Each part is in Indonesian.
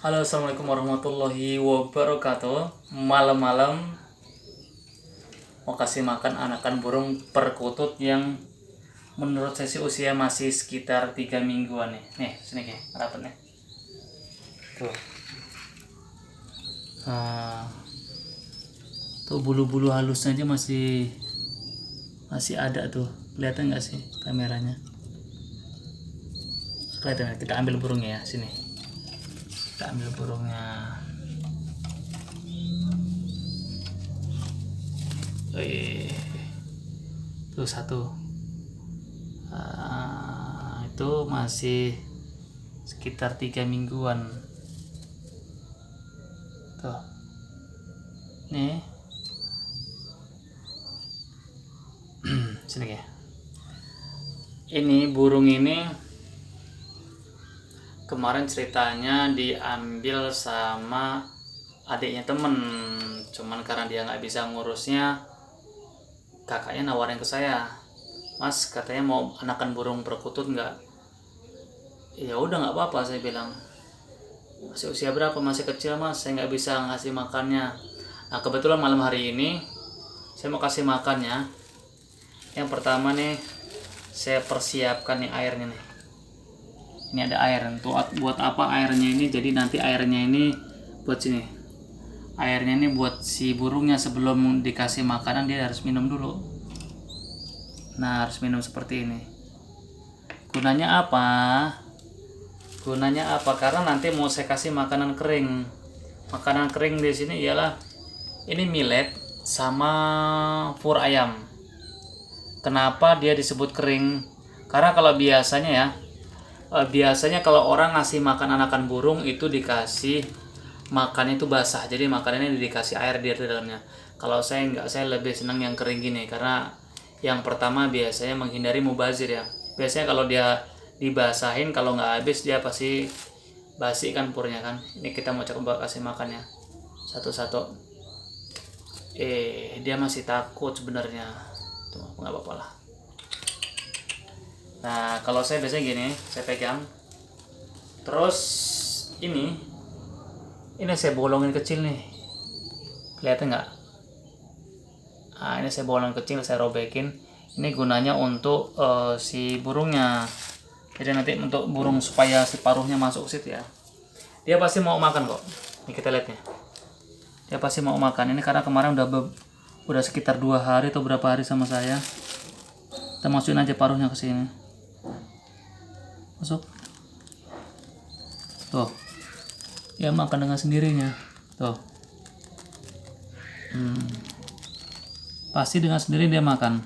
Halo, assalamualaikum warahmatullahi wabarakatuh. Malam-malam mau kasih makan anakan burung perkutut yang menurut saya sih usia masih sekitar 3 mingguan nih. Nih, sini kayak rapat nih. Tuh. Ah, tuh bulu-bulu halusnya aja masih ada tuh. Kelihatan nggak sih kameranya? Kelihatan nggak? Kita ambil burungnya ya, sini. Kita ambil burungnya. Tuh satu. Itu masih sekitar 3 mingguan. Tuh. Nih. Sini ya. Ini burung ini kemarin ceritanya diambil sama adiknya temen, cuman karena dia nggak bisa ngurusnya, kakaknya nawarin ke saya, Mas katanya mau anakan burung perkutut nggak? Ya udah nggak apa-apa, saya bilang. Masih usia berapa? Masih kecil mas, saya nggak bisa ngasih makannya. Nah kebetulan malam hari ini saya mau kasih makannya. Yang pertama nih, saya persiapkan nih airnya nih. Ini ada air. Buat apa airnya ini? Jadi nanti airnya ini buat sini. Airnya ini buat si burungnya, sebelum dikasih makanan dia harus minum dulu. Nah, harus minum seperti ini. Gunanya apa? Gunanya apa? Karena nanti mau saya kasih makanan kering. Makanan kering di sini ialah ini millet sama fur ayam. Kenapa dia disebut kering? Karena kalau biasanya kalau orang ngasih makan anakan burung itu dikasih makannya itu basah, jadi makanannya dikasih air di dalamnya. Kalau saya enggak, saya lebih senang yang kering gini, karena yang pertama biasanya menghindari mubazir ya. Biasanya kalau dia dibasahin, kalau nggak habis dia pasti basi kan purnya kan. Ini kita mau coba kasih makannya satu-satu. Dia masih takut sebenarnya. Tuh, nggak apa-apa lah. Nah, kalau saya biasanya gini, saya pegang. Terus ini saya bolongin kecil nih. Kelihatan nggak? Nah, ini saya bolongin kecil, saya robekin. Ini gunanya untuk si burungnya. Jadi nanti untuk burung supaya si paruhnya masuk ke situ ya. Dia pasti mau makan kok. Ini kita lihat ya. Dia pasti mau makan. Ini karena kemarin udah sekitar 2 hari atau berapa hari sama saya. Kita masukin aja paruhnya ke sini. Masuk. Tuh. Dia makan dengan sendirinya. Tuh. Pasti dengan sendiri dia makan.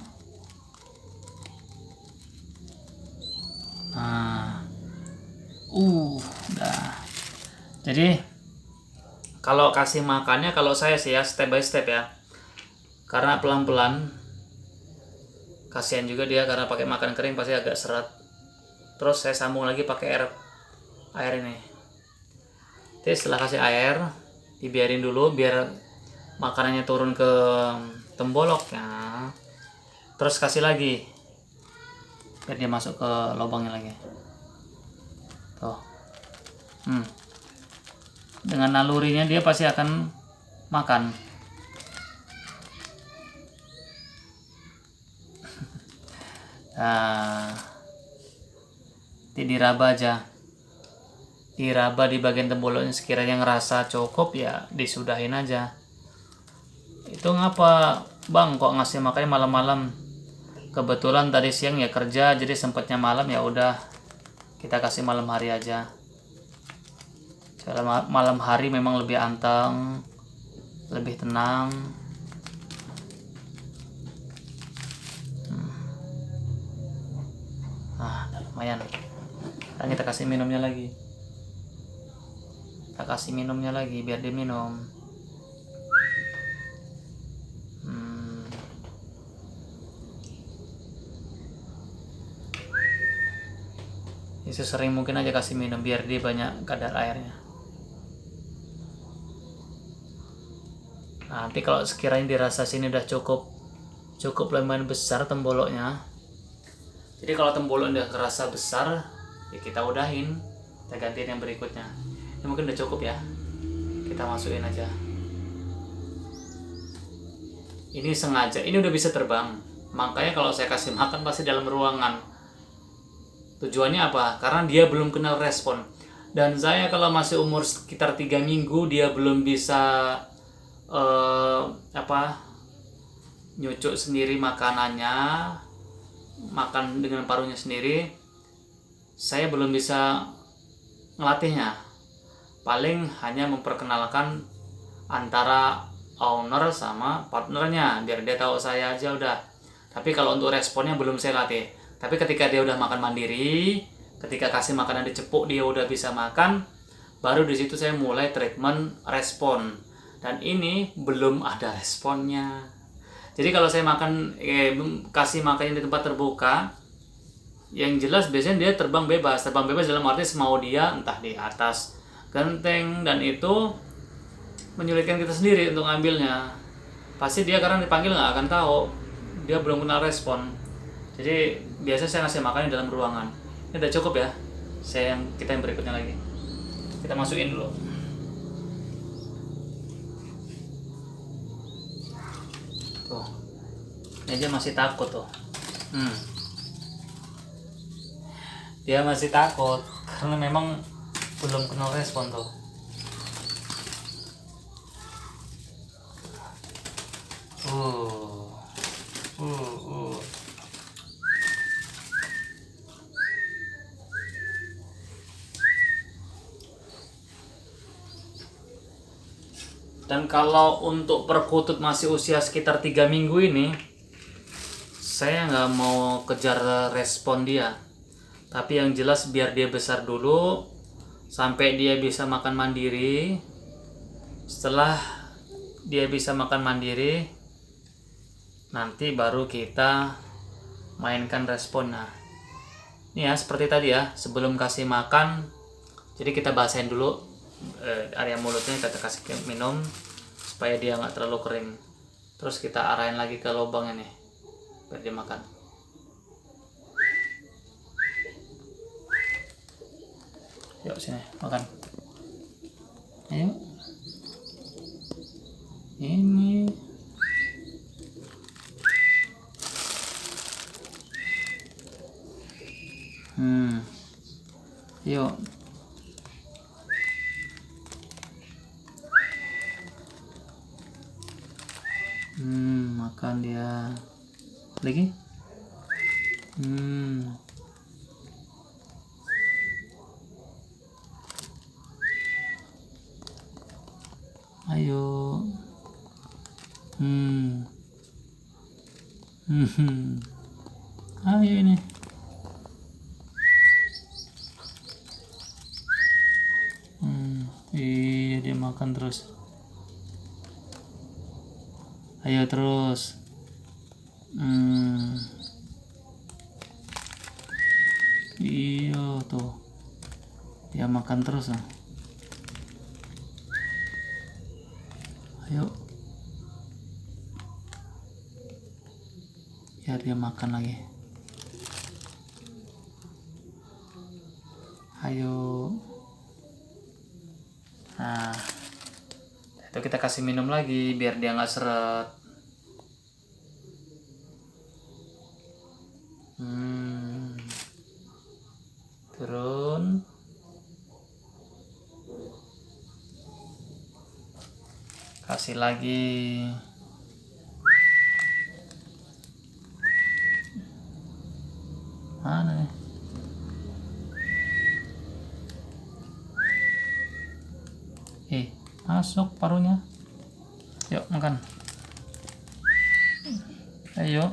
Nah. Udah. Jadi kalau kasih makannya, kalau saya sih ya step by step ya. Karena pelan-pelan. Kasihan juga dia karena pakai makan kering pasti agak seret. Terus saya sambung lagi pakai air ini. Jadi setelah kasih air, dibiarin dulu biar makanannya turun ke temboloknya. Terus kasih lagi biar dia masuk ke lubangnya lagi. Tuh. Dengan nalurinya dia pasti akan makan. Nah, diraba aja. Diraba di bagian temboloknya, sekiranya ngerasa cukup ya disudahin aja. Itu ngapa bang kok ngasih makannya malam-malam? Kebetulan tadi siang ya kerja, jadi sempatnya malam, ya udah kita kasih malam hari aja. Karena malam hari memang lebih anteng, lebih tenang. Nah, lumayan. Sekarang kita kasih minumnya lagi. Kita kasih minumnya lagi biar dia minum. Ini sesering mungkin aja kasih minum biar dia banyak kadar airnya. Nanti kalau sekiranya dirasa sini udah cukup lumayan besar temboloknya. Jadi kalau tembolok udah kerasa besar, ya kita udahin, kita gantiin yang berikutnya. Ya mungkin udah cukup ya, kita masukin aja. Ini sengaja, ini udah bisa terbang, makanya kalau saya kasih makan pasti dalam ruangan. Tujuannya apa? Karena dia belum kenal respon. Dan saya kalau masih umur sekitar 3 minggu, dia belum bisa nyucuk sendiri makanannya, makan dengan paruhnya sendiri, saya belum bisa ngelatihnya. Paling hanya memperkenalkan antara owner sama partnernya, biar dia tahu saya aja udah. Tapi kalau untuk responnya belum saya latih. Tapi ketika dia udah makan mandiri, ketika kasih makanan dicepuk dia udah bisa makan, baru di situ saya mulai treatment respon. Dan ini belum ada responnya. Jadi kalau saya kasih makannya di tempat terbuka, yang jelas biasanya dia terbang bebas. Terbang bebas dalam arti semau dia, entah di atas genteng, dan itu menyulitkan kita sendiri untuk ngambilnya. Pasti dia karena dipanggil nggak akan tahu, dia belum kenal respon. Jadi biasa saya ngasih makan di dalam ruangan. Ini udah cukup ya. Kita yang berikutnya lagi. Kita masukin dulu. Tuh, ini aja masih takut tuh. Dia masih takut karena memang belum kenal respon tuh. Dan kalau untuk perkutut masih usia sekitar 3 minggu ini, saya nggak mau kejar respon dia. Tapi yang jelas biar dia besar dulu, sampai dia bisa makan mandiri. Setelah dia bisa makan mandiri, nanti baru kita mainkan responnya. Ini ya, seperti tadi ya, sebelum kasih makan, jadi kita basahin dulu area mulutnya, kita kasih minum supaya dia nggak terlalu kering. Terus kita arahin lagi ke lubangnya nih biar dia makan. Yuk sini makan. Ayo. Ini. Yuk. Makan dia. Lagi? Ayo. Ayo ini. Iya, dia makan terus. Ayo terus. Iya tuh. Dia makan terus nah. Ayo. Ya dia makan lagi. Ayo. Nah, itu kita kasih minum lagi biar dia nggak seret. Turun. Kasih lagi. Mana nih? Masuk paruhnya. Yuk makan. Ayo.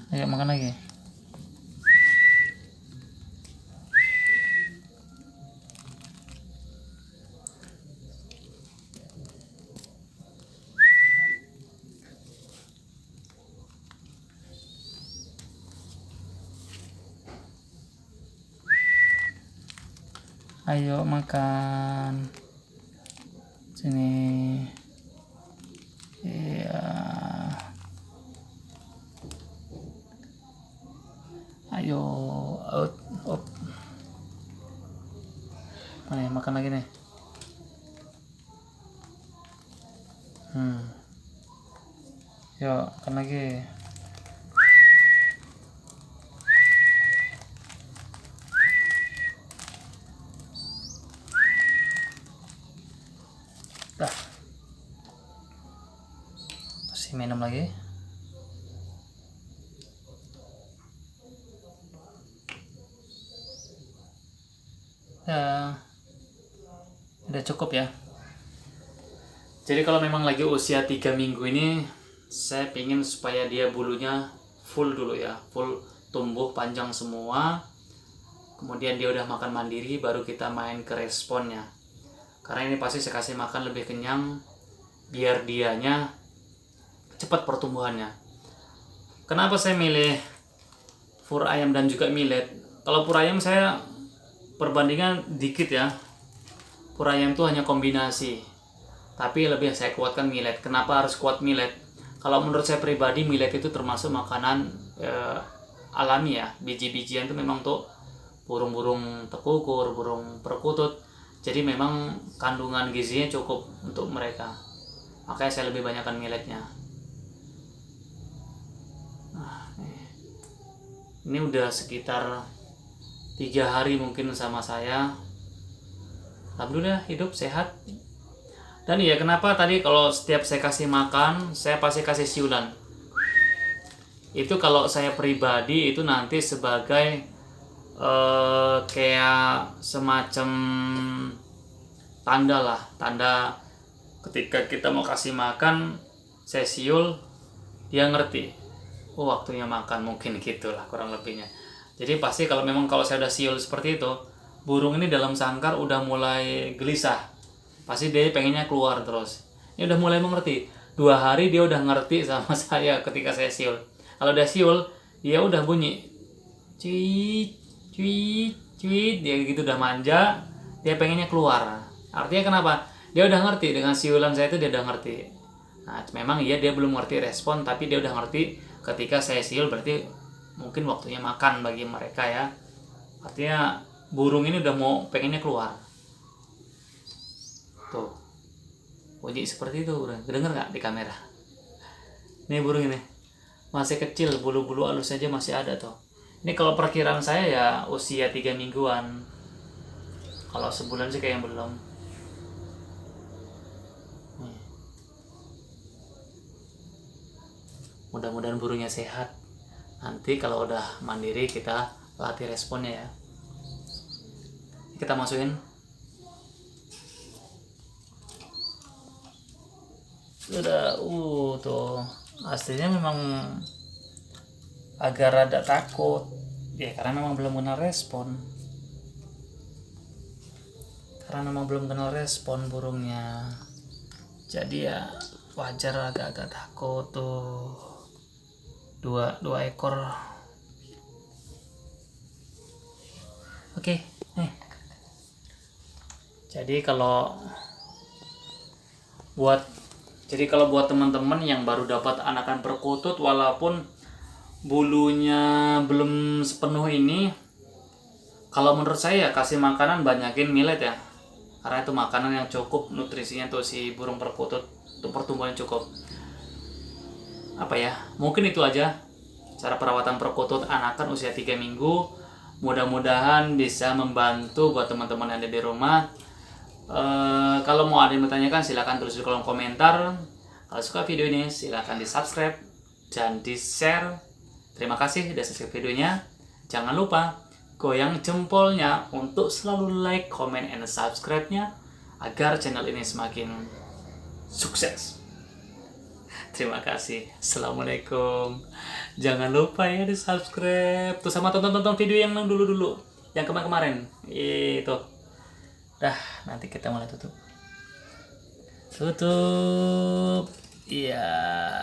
Ayo makan lagi. Ayo makan. Sini. Iya. Ayo out. Nih, makan lagi nih. Yuk, makan lagi. Dah. Masih minum lagi. Ya, udah cukup ya. Jadi kalau memang lagi usia 3 minggu ini, saya pingin supaya dia bulunya full dulu ya, full tumbuh panjang semua. Kemudian dia udah makan mandiri, baru kita main ke responnya. Karena ini pasti saya kasih makan lebih kenyang, biar dianya cepat pertumbuhannya. Kenapa saya milih fur ayam dan juga millet? Kalau fur ayam saya perbandingan dikit ya. Fur ayam itu hanya kombinasi, tapi lebih saya kuatkan millet. Kenapa harus kuat millet? Kalau menurut saya pribadi, millet itu termasuk makanan alami ya. Biji-bijian itu memang tuh burung-burung tekukur, burung perkutut. Jadi memang kandungan gizinya cukup untuk mereka. Makanya saya lebih banyakkan milletnya. Ini udah sekitar 3 hari mungkin sama saya. Alhamdulillah hidup sehat. Dan iya, kenapa tadi kalau setiap saya kasih makan, saya pasti kasih siulan. Itu kalau saya pribadi itu nanti sebagai kayak semacam tanda lah, tanda ketika kita mau kasih makan, saya siul, dia ngerti. Oh, waktunya makan, mungkin gitulah kurang lebihnya. Jadi pasti kalau saya udah siul seperti itu, burung ini dalam sangkar udah mulai gelisah. Pasti dia pengennya keluar terus. Ini udah mulai mengerti. 2 hari dia udah ngerti sama saya ketika saya siul. Kalau udah siul, dia udah bunyi. Cuit, cuit, cuit. Dia gitu udah manja. Dia pengennya keluar. Artinya kenapa? Dia udah ngerti. Dengan siulan saya itu dia udah ngerti. Nah, memang iya dia belum ngerti respon. Tapi dia udah ngerti ketika saya siul. Berarti mungkin waktunya makan bagi mereka ya. Artinya burung ini udah mau pengennya keluar. Tuh, bunyi seperti itu, bro. Kedengar nggak di kamera? Ini burung ini masih kecil, bulu-bulu halus saja masih ada tuh. Ini kalau perkiraan saya ya usia 3 mingguan. Kalau sebulan sih kayak yang belum. Mudah-mudahan burungnya sehat. Nanti kalau udah mandiri kita latih responnya ya. Kita masukin. Udah, tuh aslinya memang agak rada takut ya, karena memang belum kenal respon burungnya. Jadi ya wajar agak-agak takut tuh. Dua ekor. Oke, nih. Jadi kalau buat teman-teman yang baru dapat anakan perkutut, walaupun bulunya belum sepenuh ini, kalau menurut saya kasih makanan banyakin millet ya, karena itu makanan yang cukup nutrisinya tuh si burung perkutut untuk pertumbuhan cukup. Mungkin itu aja cara perawatan perkutut anakan usia 3 minggu. Mudah-mudahan bisa membantu buat teman-teman yang ada di rumah. Kalau mau ada yang bertanyakan silahkan tulis di kolom komentar. Kalau suka video ini silahkan di subscribe dan di share. Terima kasih sudah subscribe videonya. Jangan lupa goyang jempolnya untuk selalu like, comment, and subscribe-nya agar channel ini semakin sukses. Terima kasih. Assalamualaikum. Jangan lupa ya di subscribe. Tuh sama tonton video yang dulu-dulu, yang kemarin. Itu. Dah, nanti kita mulai tutup. Iya.